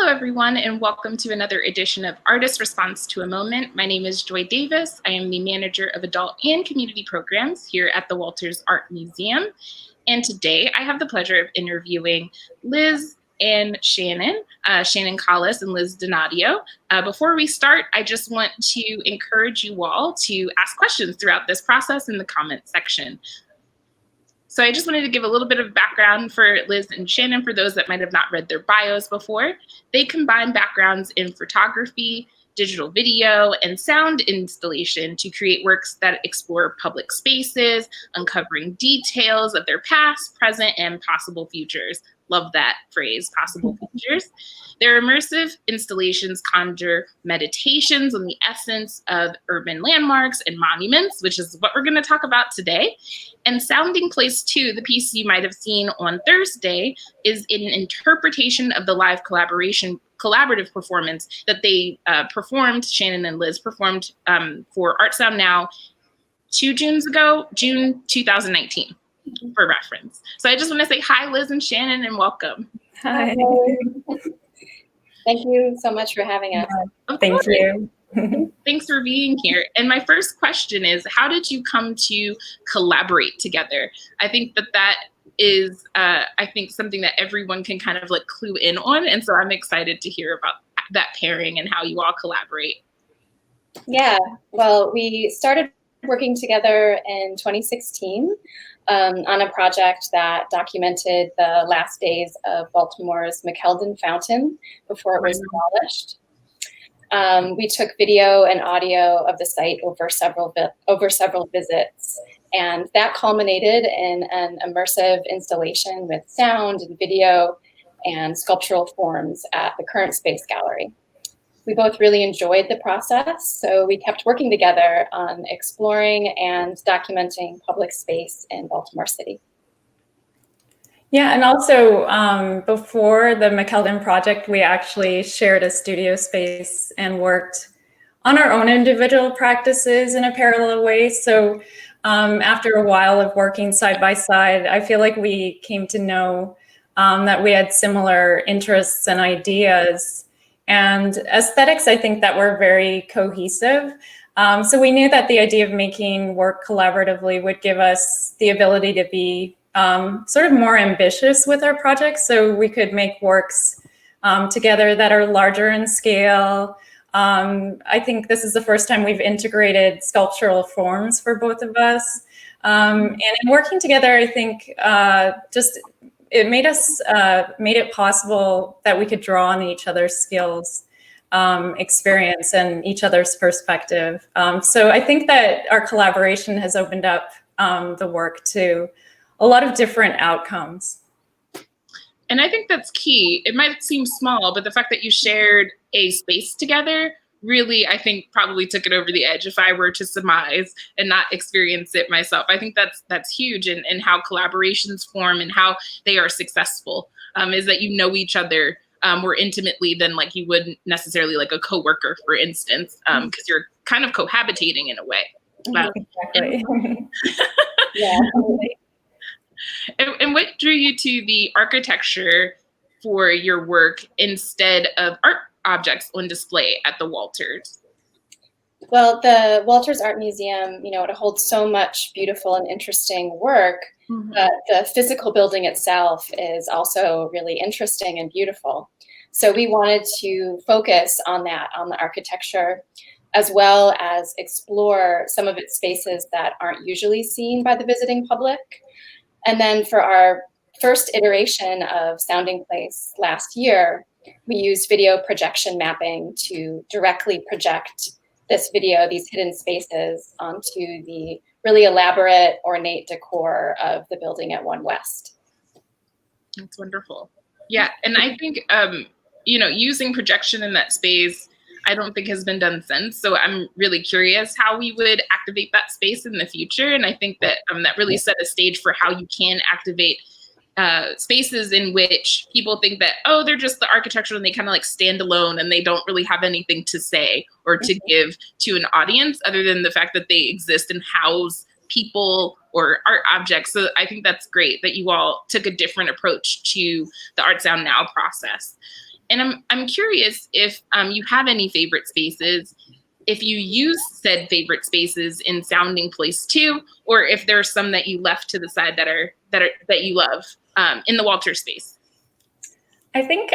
Hello, everyone, and welcome to another edition of Artist Response to a Moment. My name is Joy Davis. I am the manager of adult and community programs here at the Walters Art Museum. And today I have the pleasure of interviewing Liz and Shannon, Shannon Collis and Liz Donadio. Before we start, I just want to encourage you all to ask questions throughout this process in the comment section. So I just wanted to give a little bit of background for Liz and Shannon for those that might have not read their bios before. They combine backgrounds in photography, digital video, and sound installation to create works that explore public spaces, uncovering details of their past, present, and possible futures. Love that phrase, possible futures. Their immersive installations conjure meditations on the essence of urban landmarks and monuments, which is what we're going to talk about today. And Sounding Place 2, the piece you might have seen on Thursday, is an interpretation of the live collaborative performance that they performed, Shannon and Liz performed for Art Sound Now 2 Junes ago, June 2019, for reference. So I just want to say hi, Liz and Shannon, and welcome. Hi. Thank you so much for having us. Thank you. Thanks for being here. And my first question is, how did you come to collaborate together? I think that is, something that everyone can kind of like clue in on. And so I'm excited to hear about that pairing and how you all collaborate. Yeah, well, we started working together in 2016 on a project that documented the last days of Baltimore's McKeldin Fountain before it was demolished. We took video and audio of the site over several visits, and that culminated in an immersive installation with sound and video and sculptural forms at the current Space Gallery. We both really enjoyed the process, so we kept working together on exploring and documenting public space in Baltimore City. Yeah, and also before the McKeldin project, we actually shared a studio space and worked on our own individual practices in a parallel way. So after a while of working side by side, I feel like we came to know that we had similar interests and ideas. And aesthetics, I think that were very cohesive. So we knew that the idea of making work collaboratively would give us the ability to be sort of more ambitious with our projects, so we could make works together that are larger in scale. I think this is the first time we've integrated sculptural forms for both of us. And in working together, I think it made it possible that we could draw on each other's skills, experience, and each other's perspective. So I think that our collaboration has opened up the work to a lot of different outcomes. And I think that's key. It might seem small, but the fact that you shared a space together really, I think, probably took it over the edge if I were to surmise and not experience it myself. I think that's huge in how collaborations form and how they are successful, is that you know each other more intimately than like you wouldn't necessarily like a coworker, for instance, because you're kind of cohabitating in a way. Exactly. Yeah. And what drew you to the architecture for your work instead of art objects on display at the Walters? Well, the Walters Art Museum, it holds so much beautiful and interesting work, but the physical building itself is also really interesting and beautiful. So we wanted to focus on that, on the architecture, as well as explore some of its spaces that aren't usually seen by the visiting public. And then for our first iteration of Sounding Place last year, we used video projection mapping to directly project this video, these hidden spaces, onto the really elaborate, ornate decor of the building at One West. That's wonderful. Yeah, and I think, using projection in that space, I don't think has been done since. So I'm really curious how we would activate that space in the future. And I think that that really set a stage for how you can activate spaces in which people think that, oh, they're just the architecture and they kind of like stand alone and they don't really have anything to say or to give to an audience other than the fact that they exist and house people or art objects. So I think that's great that you all took a different approach to the Art Sound Now process. And I'm curious if you have any favorite spaces, if you use said favorite spaces in Sounding Place too, or if there's some that you left to the side that you love in the Walter space. I think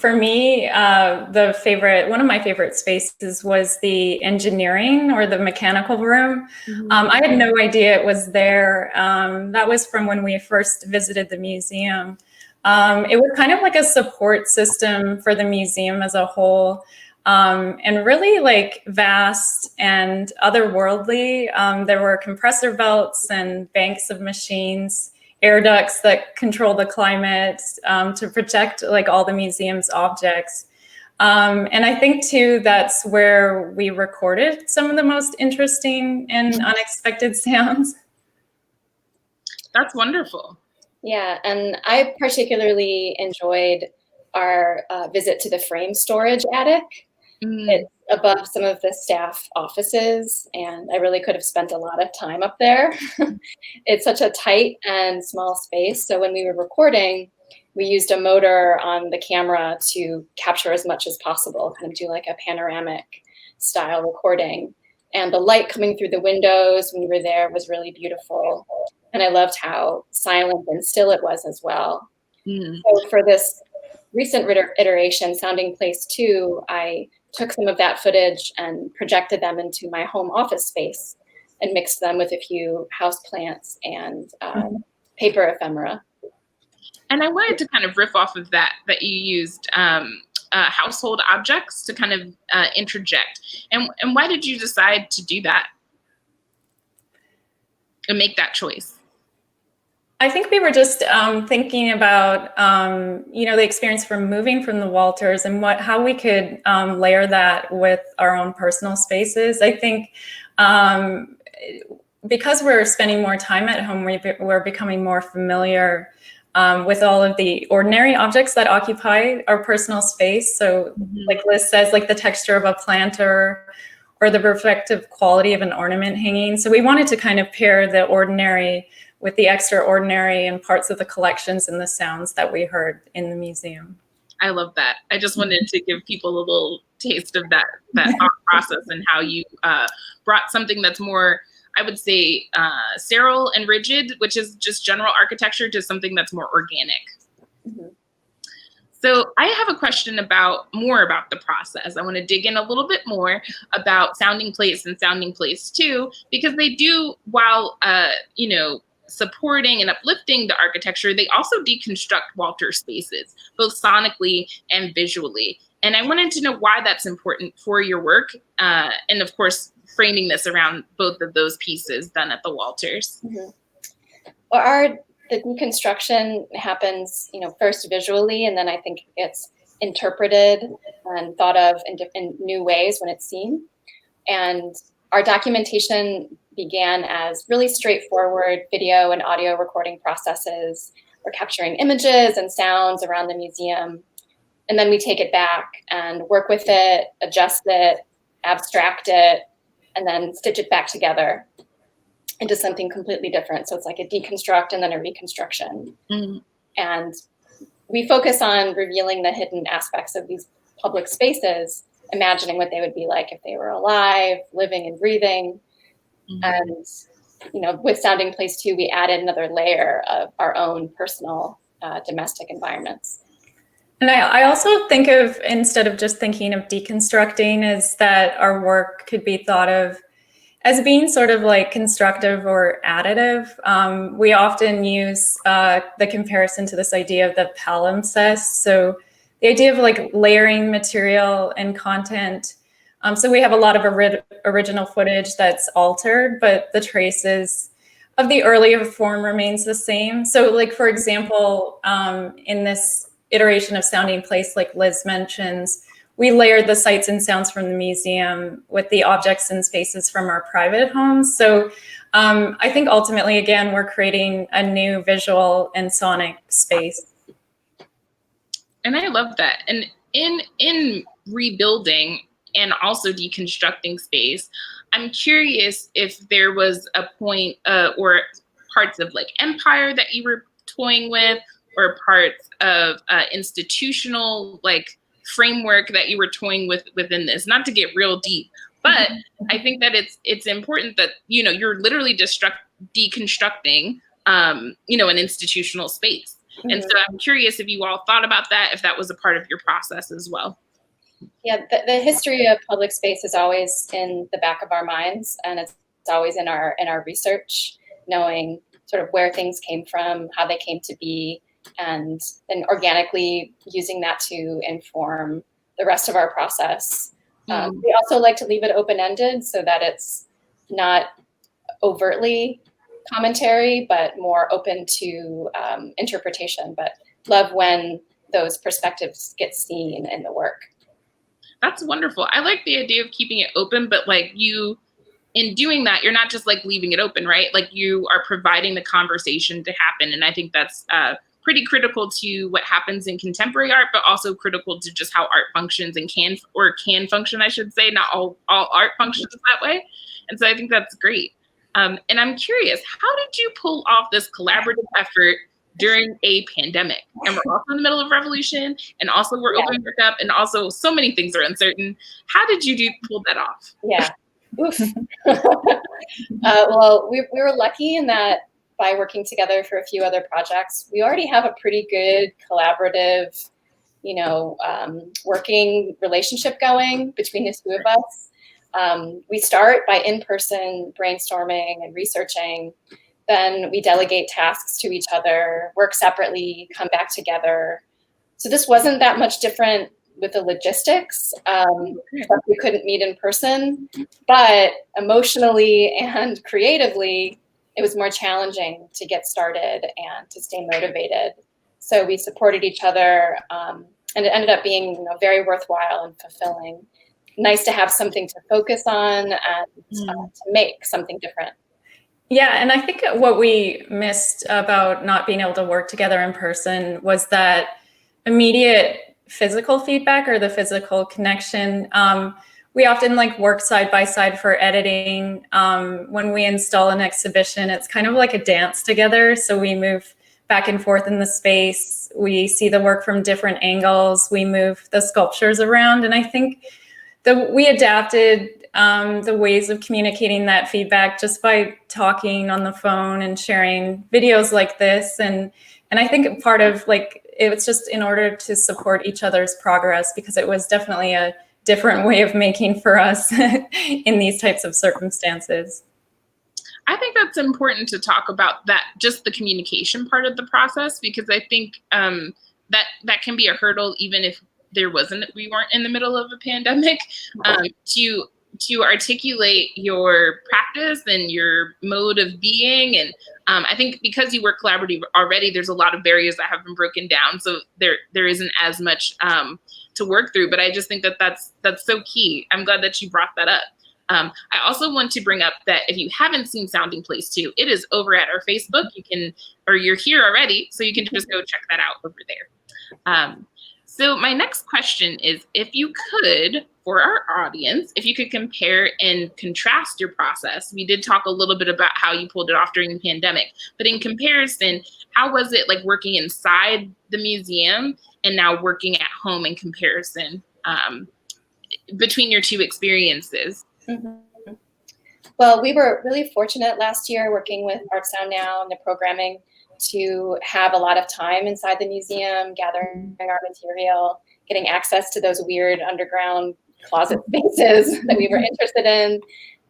for me, one of my favorite spaces was the engineering or the mechanical room. I had no idea it was there. That was from when we first visited the museum. It was kind of like a support system for the museum as a whole, and really like vast and otherworldly. There were compressor belts and banks of machines, air ducts that control the climate to protect like all the museum's objects. And I think too, that's where we recorded some of the most interesting and unexpected sounds. That's wonderful. Yeah, and I particularly enjoyed our visit to the frame storage attic. It's above some of the staff offices, and I really could have spent a lot of time up there. It's such a tight and small space, so when we were recording, we used a motor on the camera to capture as much as possible, kind of do like a panoramic style recording. And the light coming through the windows when we were there was really beautiful. And I loved how silent and still it was as well. So for this recent iteration, Sounding Place 2, I took some of that footage and projected them into my home office space and mixed them with a few houseplants and paper ephemera. And I wanted to kind of riff off of that you used household objects to kind of interject. And why did you decide to do that and make that choice? I think we were just thinking about, the experience from moving from the Walters and how we could layer that with our own personal spaces. I think because we're spending more time at home, we're becoming more familiar with all of the ordinary objects that occupy our personal space. So like Liz says, like the texture of a planter or the reflective quality of an ornament hanging. So we wanted to kind of pair the ordinary with the extraordinary and parts of the collections and the sounds that we heard in the museum. I love that. I just wanted to give people a little taste of that thought process and how you brought something that's more, I would say, sterile and rigid, which is just general architecture, to something that's more organic. So I have a question more about the process. I want to dig in a little bit more about Sounding Place and Sounding Place 2, because they do, while supporting and uplifting the architecture, they also deconstruct Walter spaces, both sonically and visually. And I wanted to know why that's important for your work, and of course, framing this around both of those pieces done at the Walters. Well, the deconstruction happens, first visually, and then I think it's interpreted and thought of in new ways when it's seen. And our documentation began as really straightforward video and audio recording processes. We're capturing images and sounds around the museum, and then we take it back and work with it, adjust it, abstract it, and then stitch it back together into something completely different. So it's like a deconstruct and then a reconstruction. And we focus on revealing the hidden aspects of these public spaces, imagining what they would be like if they were alive, living and breathing. And, with Sounding Place 2, we added another layer of our own personal domestic environments. And I also think of, instead of just thinking of deconstructing, is that our work could be thought of as being sort of like constructive or additive. We often use the comparison to this idea of the palimpsest. So the idea of like layering material and content. So we have a lot of original footage that's altered, but the traces of the earlier form remains the same. So like, for example, in this iteration of Sounding Place, like Liz mentions, we layered the sights and sounds from the museum with the objects and spaces from our private homes. So I think ultimately, again, we're creating a new visual and sonic space. And I love that. And in rebuilding and also deconstructing space, I'm curious if there was a point or parts of like Empire that you were toying with, or parts of institutional like framework that you were toying with within this? Not to get real deep, but I think that it's important that, you know, you're literally deconstructing, you know, an institutional space. And so I'm curious if you all thought about that, if that was a part of your process as well. Yeah, the history of public space is always in the back of our minds, and it's always in our research, knowing sort of where things came from, how they came to be, and then organically using that to inform the rest of our process. We also like to leave it open-ended so that it's not overtly commentary, but more open to interpretation, but love when those perspectives get seen in the work. That's wonderful. I like the idea of keeping it open, but like you, in doing that, you're not just like leaving it open, right? Like you are providing the conversation to happen. And I think that's pretty critical to what happens in contemporary art, but also critical to just how art functions and can function, I should say. Not all art functions that way. And so I think that's great. And I'm curious, how did you pull off this collaborative effort during a pandemic? And we're also in the middle of revolution, and also we're opening back up, and also so many things are uncertain. How did you pull that off? Yeah. Oof. Well, we were lucky in that by working together for a few other projects, we already have a pretty good collaborative, you know, working relationship going between the two of us. We start by in-person brainstorming and researching. Then we delegate tasks to each other, work separately, come back together. So this wasn't that much different with the logistics. We couldn't meet in person, but emotionally and creatively, it was more challenging to get started and to stay motivated. So we supported each other, and it ended up being, you know, very worthwhile and fulfilling. Nice to have something to focus on and to make something different. Yeah, and I think what we missed about not being able to work together in person was that immediate physical feedback or the physical connection. We often like work side by side for editing. When we install an exhibition, it's kind of like a dance together. So we move back and forth in the space. We see the work from different angles. We move the sculptures around. And I think we adapted the ways of communicating that feedback just by talking on the phone and sharing videos like this. And I think part of like, it was just in order to support each other's progress, because it was definitely a different way of making for us in these types of circumstances. I think that's important to talk about, that just the communication part of the process, because I think that can be a hurdle even if we weren't in the middle of a pandemic, to articulate your practice and your mode of being. And I think because you work collaborative already, there's a lot of barriers that have been broken down. So there isn't as much to work through, but I just think that that's so key. I'm glad that you brought that up. I also want to bring up that if you haven't seen Sounding Place 2, it is over at our Facebook. You're here already, so you can just go check that out over there. So my next question is, if you could, for our audience, if you could compare and contrast your process. We did talk a little bit about how you pulled it off during the pandemic, but in comparison, how was it like working inside the museum and now working at home in comparison between your two experiences? Mm-hmm. Well, we were really fortunate last year working with Art Sound Now and the programming to have a lot of time inside the museum, gathering our material, getting access to those weird underground closet spaces that we were interested in,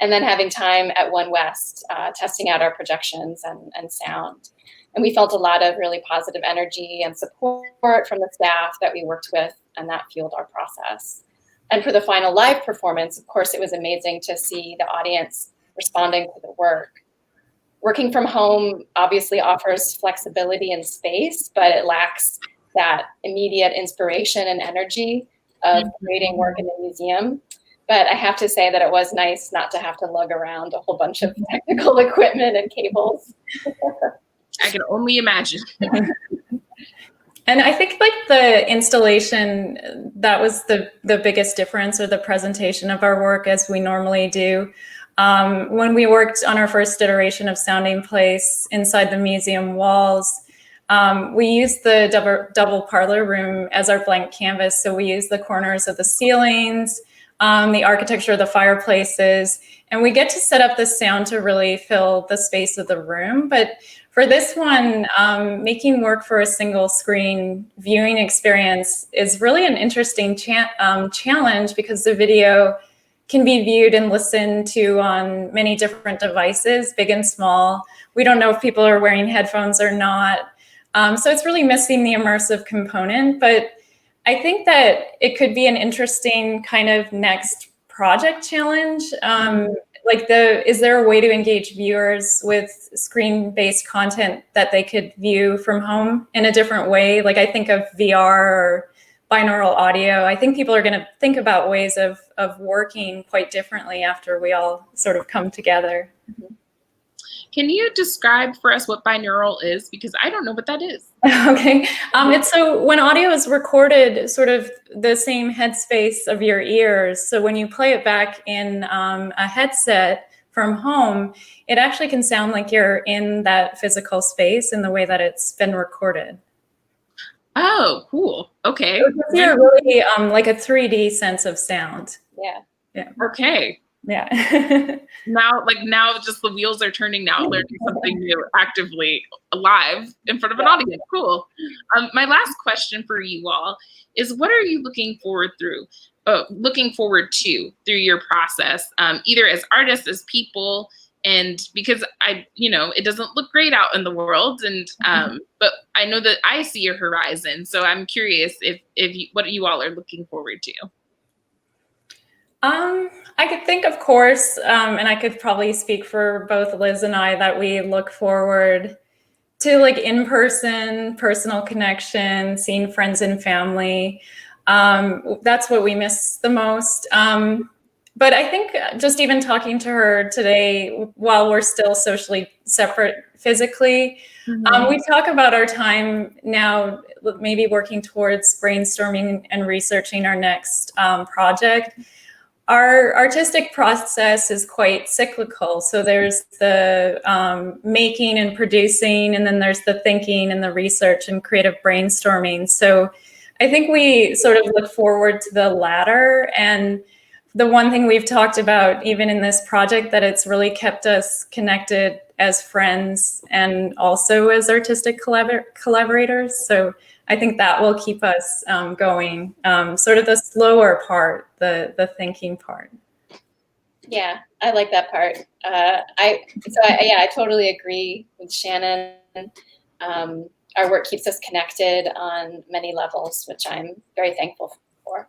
and then having time at One West, testing out our projections and sound. And we felt a lot of really positive energy and support from the staff that we worked with, and that fueled our process. And for the final live performance, of course, it was amazing to see the audience responding to the work. Working from home obviously offers flexibility and space, but it lacks that immediate inspiration and energy of creating work in the museum. But I have to say that it was nice not to have to lug around a whole bunch of technical equipment and cables. I can only imagine. And I think like the installation, that was the biggest difference, or the presentation of our work as we normally do. When we worked on our first iteration of Sounding Place inside the museum walls, We use the double parlor room as our blank canvas. So we use the corners of the ceilings, the architecture of the fireplaces, and we get to set up the sound to really fill the space of the room. But for this one, making work for a single screen viewing experience is really an interesting challenge, because the video can be viewed and listened to on many different devices, big and small. We don't know if people are wearing headphones or not. So it's really missing the immersive component, but I think that it could be an interesting kind of next project challenge. Is there a way to engage viewers with screen-based content that they could view from home in a different way? Like, I think of VR or binaural audio. I think people are going to think about ways of working quite differently after we all sort of come together. Can you describe for us what binaural is? Because I don't know what that is. Okay. It's so when audio is recorded sort of the same headspace of your ears. So when you play it back in a headset from home, it actually can sound like you're in that physical space in the way that it's been recorded. Oh, cool. Okay. So you're really like a 3D sense of sound. Yeah. Yeah. Okay. Yeah. now just the wheels are turning now, learning something new, actively live in front of an audience. Cool. My last question for you all is, what are you looking forward to through your process, either as artists, as people, and because it doesn't look great out in the world, and but I know that I see a horizon, so I'm curious what you all are looking forward to. I could think, of course, and I could probably speak for both Liz and I, that we look forward to like in-person, personal connection, seeing friends and family. That's what we miss the most. But I think just even talking to her today, while we're still socially separate physically, we talk about our time now, maybe working towards brainstorming and researching our next project. Our artistic process is quite cyclical. So there's the making and producing, and then there's the thinking and the research and creative brainstorming. So I think we sort of look forward to the latter. And the one thing we've talked about, even in this project, that it's really kept us connected as friends and also as artistic collaborators. So I think that will keep us going, sort of the slower part, the thinking part. Yeah, I like that part. I totally agree with Shannon. Our work keeps us connected on many levels, which I'm very thankful for.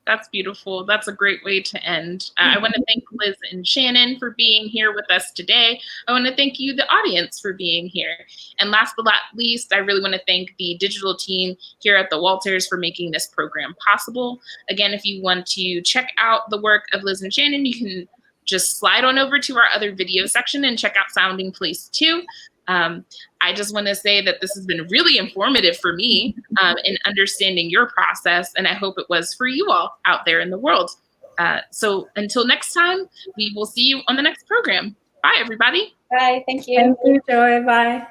That's beautiful. That's a great way to end. I want to thank Liz and Shannon for being here with us today. I want to thank you, the audience, for being here. And last but not least, I really want to thank the digital team here at the Walters for making this program possible. Again, if you want to check out the work of Liz and Shannon, you can just slide on over to our other video section and check out Sounding Place 2. I just want to say that this has been really informative for me in understanding your process, and I hope it was for you all out there in the world. So until next time, we will see you on the next program. Bye, everybody. Bye. Thank you. Thank you, Joy. Bye.